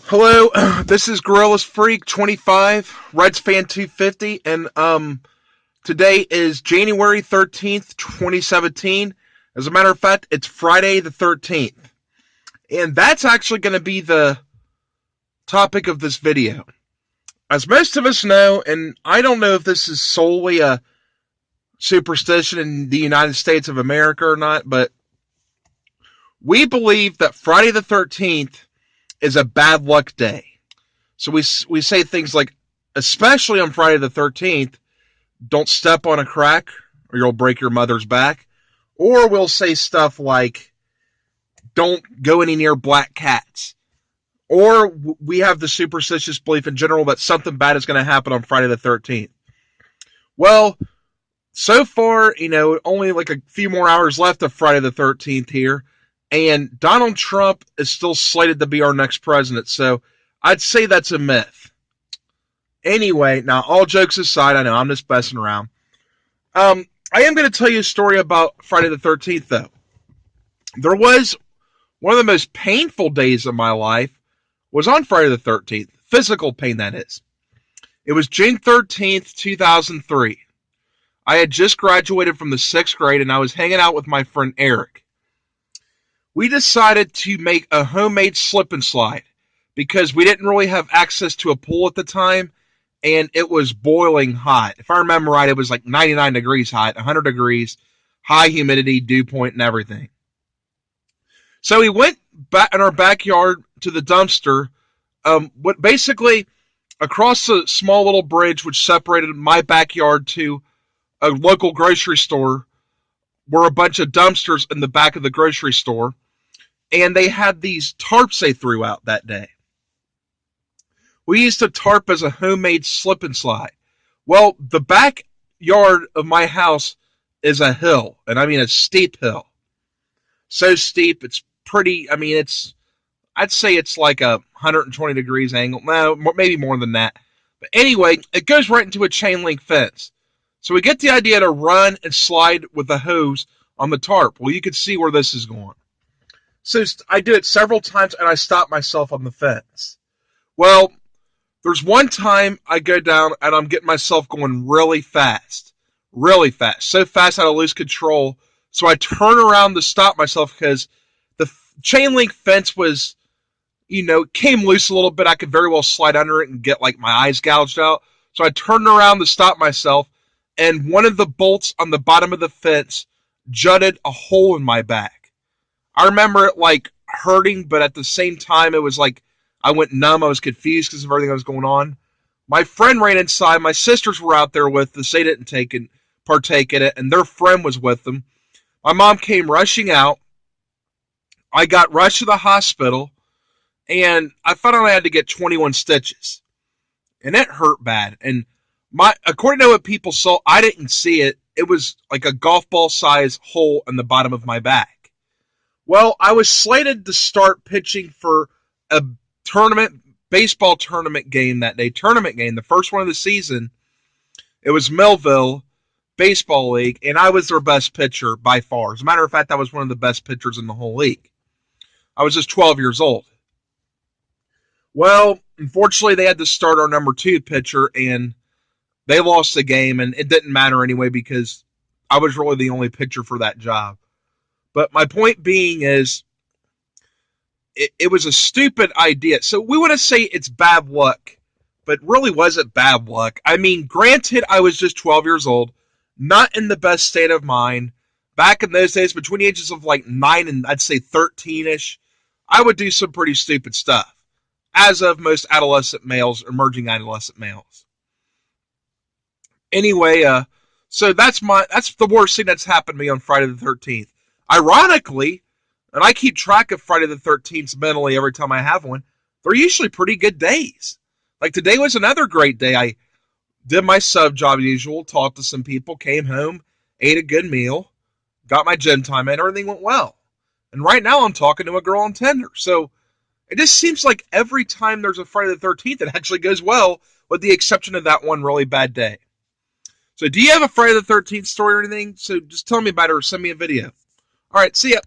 Hello, this is Gorillas Freak 25, Reds Fan 250, and today is January 13th, 2017. As a matter of fact, it's Friday the 13th. And that's actually going to be the topic of this video. As most of us know, and I don't know if this is solely a superstition in the United States of America or not, but we believe that Friday the 13th is a bad luck day. So we say things like, especially on Friday the 13th, don't step on a crack or you'll break your mother's back. Or we'll say stuff like, don't go any near black cats. Or we have the superstitious belief in general that something bad is going to happen on Friday the 13th. Well, so far, only like a few more hours left of Friday the 13th here. And Donald Trump is still slated to be our next president, so I'd say that's a myth. Anyway, now all jokes aside, I know I'm just messing around. I am going to tell you a story about Friday the 13th, though. There was one of the most painful days of my life was on Friday the 13th. Physical pain, that is. It was June 13th, 2003. I had just graduated from the 6th grade, and I was hanging out with my friend Eric. We decided to make a homemade slip and slide because we didn't really have access to a pool at the time, and it was boiling hot. If I remember right, it was like 99 degrees hot, 100 degrees, high humidity, dew point, and everything. So we went back in our backyard to the dumpster, basically across a small little bridge which separated my backyard to a local grocery store were a bunch of dumpsters in the back of the grocery store. And they had these tarps they threw out that day. We used a tarp as a homemade slip and slide. Well, the backyard of my house is a hill, and I mean a steep hill. So steep, it's pretty, I'd say it's like a 120 degrees angle. No, maybe more than that. But anyway, it goes right into a chain link fence. So we get the idea to run and slide with the hose on the tarp. Well, you can see where this is going. So I do it several times, and I stop myself on the fence. Well, there's one time I go down, and I'm getting myself going really fast. Really fast. So fast I lose control. So I turn around to stop myself because the chain link fence was, came loose a little bit. I could very well slide under it and get, like, my eyes gouged out. So I turned around to stop myself, and one of the bolts on the bottom of the fence jutted a hole in my back. I remember it like hurting, but at the same time, it was like I went numb. I was confused because of everything that was going on. My friend ran inside. My sisters were out there with us. They didn't partake in it, and their friend was with them. My mom came rushing out. I got rushed to the hospital, and I found out I had to get 21 stitches. And it hurt bad. And according to what people saw, I didn't see it. It was like a golf ball size hole in the bottom of my back. Well, I was slated to start pitching for a baseball tournament game that day. Tournament game, the first one of the season. It was Millville Baseball League, and I was their best pitcher by far. As a matter of fact, I was one of the best pitchers in the whole league. I was just 12 years old. Well, unfortunately, they had to start our number 2 pitcher, and they lost the game, and it didn't matter anyway because I was really the only pitcher for that job. But my point being is, it was a stupid idea. So we want to say it's bad luck, but really was it bad luck? I mean, granted, I was just 12 years old, not in the best state of mind. Back in those days, between the ages of like 9 and I'd say 13-ish, I would do some pretty stupid stuff, as of most adolescent males, emerging adolescent males. Anyway, so that's the worst thing that's happened to me on Friday the 13th. Ironically, and I keep track of Friday the 13th mentally every time I have one, they're usually pretty good days. Like today was another great day. I did my sub job as usual, talked to some people, came home, ate a good meal, got my gym time in, everything went well. And right now I'm talking to a girl on Tinder. So it just seems like every time there's a Friday the 13th, it actually goes well, with the exception of that one really bad day. So do you have a Friday the 13th story or anything? So just tell me about it or send me a video. All right, see ya.